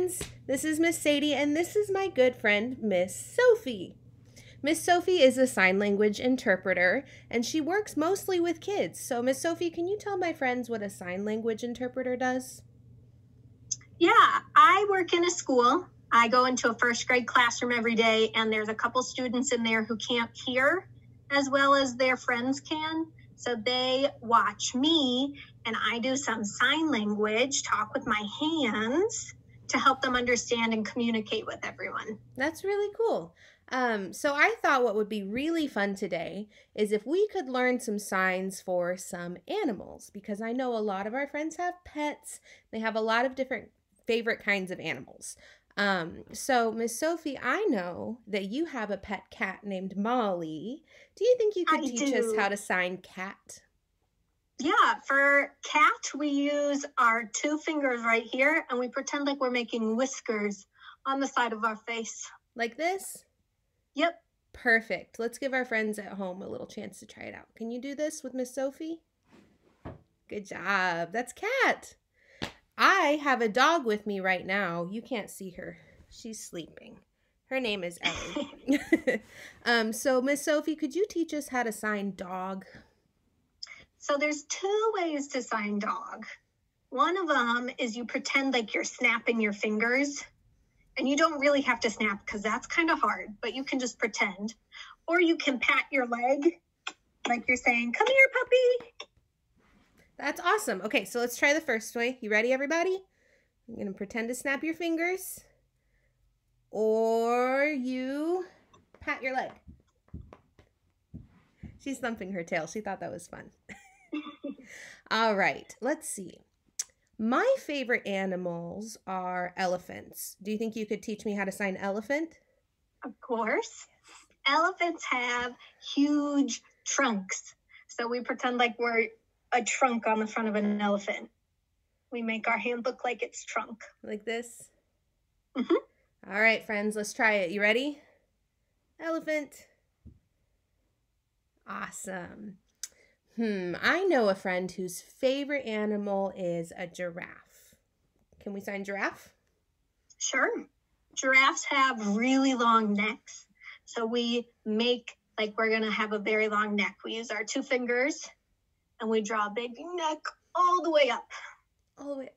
friends. This is Miss Sadie, and this is my good friend, Miss Sophie. Miss Sophie is a sign language interpreter, and she works mostly with kids. So, Miss Sophie, can you tell my friends what a sign language interpreter does? Yeah, I work in a school. I go into a first grade classroom every day, and there's a couple students in there who can't hear as well as their friends can. So they watch me, and I do some sign language, talk with my hands to help them understand and communicate with everyone. That's really cool. So I thought what would be really fun today is if we could learn some signs for some animals, because I know a lot of our friends have pets. They have a lot of different favorite kinds of animals. So Miss Sophie, I know that you have a pet cat named Molly. Do you think you could teach us how to sign cat? Yeah, for cat, we use our two fingers right here, and we pretend like we're making whiskers on the side of our face. Like this? Yep. Perfect. Let's give our friends at home a little chance to try it out. Can you do this with Miss Sophie? Good job. That's cat. I have a dog with me right now. You can't see her. She's sleeping. Her name is Ellie. So Miss Sophie, could you teach us how to sign dog? So there's two ways to sign dog. One of them is you pretend like you're snapping your fingers, and you don't really have to snap because that's kind of hard, but you can just pretend. Or you can pat your leg like you're saying, "Come here, puppy." That's awesome. Okay, so let's try the first way. You ready, everybody? I'm going to pretend to snap your fingers. Or you pat your leg. She's thumping her tail. She thought that was fun. All right, let's see. My favorite animals are elephants. Do you think you could teach me how to sign elephant? Of course. Elephants have huge trunks. So we pretend like we're a trunk on the front of an elephant. We make our hand look like it's trunk. Like this? Mm-hmm. All right, friends, let's try it. You ready? Elephant. Awesome. I know a friend whose favorite animal is a giraffe. Can we sign giraffe? Sure. Giraffes have really long necks. So we make like we're going to have a very long neck. We use our two fingers and we draw a big neck all the way up. All the way up.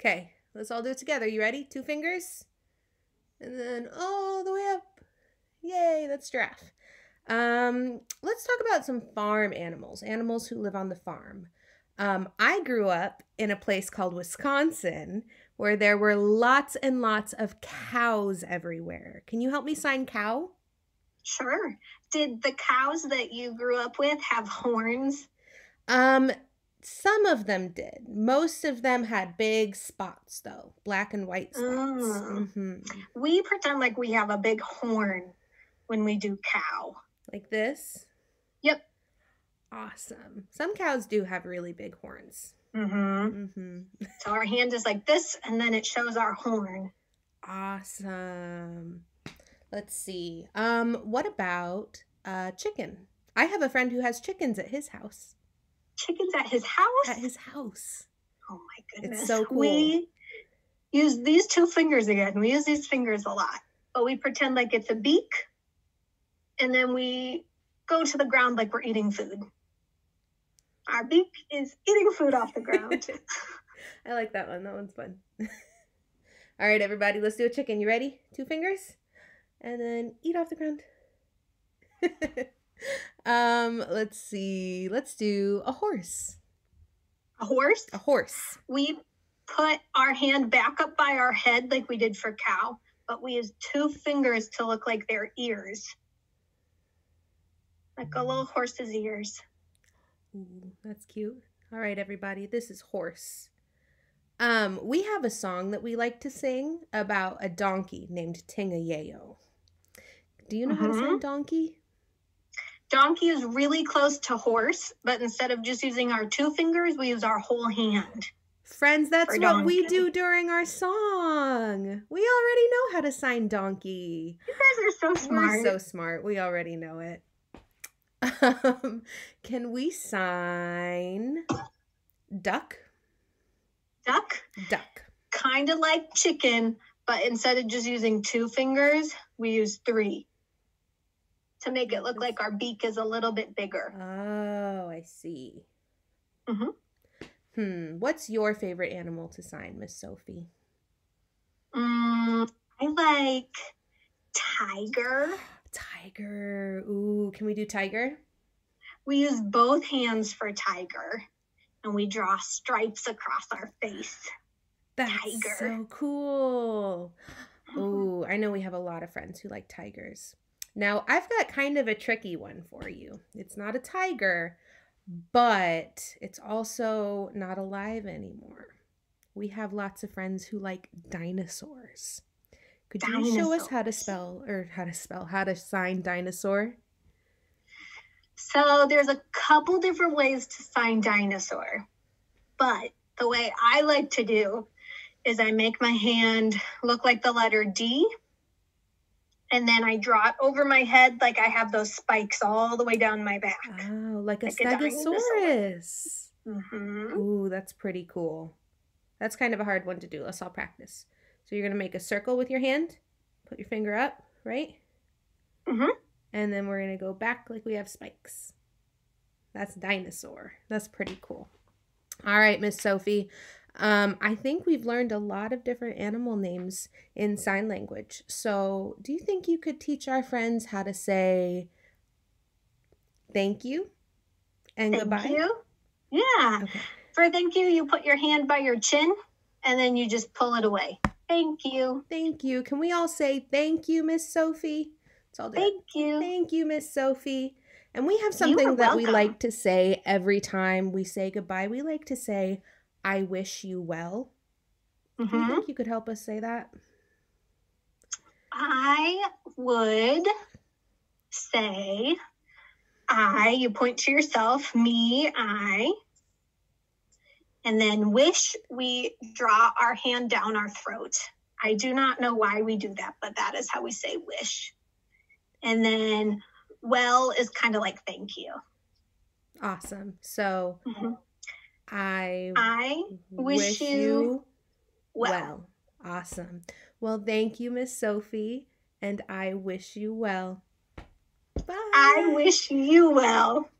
Okay, let's all do it together. You ready? Two fingers. And then all the way up. Yay, that's giraffe. Let's talk about some farm animals who live on the farm. I grew up in a place called Wisconsin where there were lots and lots of cows everywhere. Can you help me sign cow? Sure. Did the cows that you grew up with have horns? Some of them did. Most of them had big spots, though. Black and white spots. We pretend like we have a big horn when we do cow. Like this? Yep. Awesome. Some cows do have really big horns. So our hand is like this, and then it shows our horn. Awesome. Let's see. What about chicken? I have a friend who has chickens at his house. Chickens at his house? At his house. Oh my goodness. It's so cool. We use these two fingers again. We use these fingers a lot. But we pretend like it's a beak. And then we go to the ground like we're eating food. Our beak is eating food off the ground. I like that one. That one's fun. All right, everybody, let's do a chicken. You ready? Two fingers. And then eat off the ground. Let's see. Let's do a horse. A horse? A horse. We put our hand back up by our head like we did for cow, but we use two fingers to look like their ears. Like a little horse's ears. Ooh, that's cute. All right, everybody, this is horse. We have a song that we like to sing about a donkey named Tingayayo. Do you know how to say donkey? Donkey is really close to horse, but instead of just using our two fingers, we use our whole hand. Friends, that's what we do during our song. We already know how to sign donkey. You guys are so smart. We're so smart. We already know it. Can we sign duck? Duck? Duck. kind of like chicken, but instead of just using 2 fingers, we use 3 to make it look like our beak is a little bit bigger. Oh, I see. Mm-hmm. What's your favorite animal to sign, Miss Sophie? I like tiger. Tiger. Ooh, can we do tiger? We use both hands for tiger, and we draw stripes across our face. That's tiger. So cool. Ooh, I know we have a lot of friends who like tigers. Now, I've got kind of a tricky one for you. It's not a tiger, but it's also not alive anymore. We have lots of friends who like dinosaurs. Could you show us how to sign dinosaur? So there's a couple different ways to sign dinosaur, but the way I like to do is I make my hand look like the letter D, and then I draw it over my head like I have those spikes all the way down my back. Oh, like a stegosaurus. Mm-hmm. Ooh, that's pretty cool. That's kind of a hard one to do. Let's all practice. So you're going to make a circle with your hand. Put your finger up, right? Mm-hmm. And then we're going to go back like we have spikes. That's dinosaur. That's pretty cool. All right, Miss Sophie. I think we've learned a lot of different animal names in sign language. So do you think you could teach our friends how to say thank you and goodbye? Thank you. Yeah. Okay. For thank you, you put your hand by your chin and then you just pull it away. Thank you. Thank you. Can we all say thank you, Miss Sophie? Let's all do Thank you. Thank you, Miss Sophie. And we have something that we like to say every time we say goodbye. We like to say, I wish you well. Do you think you could help us say that? I would say, you point to yourself, me, I, and then wish, we draw our hand down our throat. I do not know why we do that, but that is how we say wish. And then well is kind of like thank you. Awesome. So I wish you well. Awesome. Well, thank you, Miss Sophie, and I wish you well. Bye. I wish you well.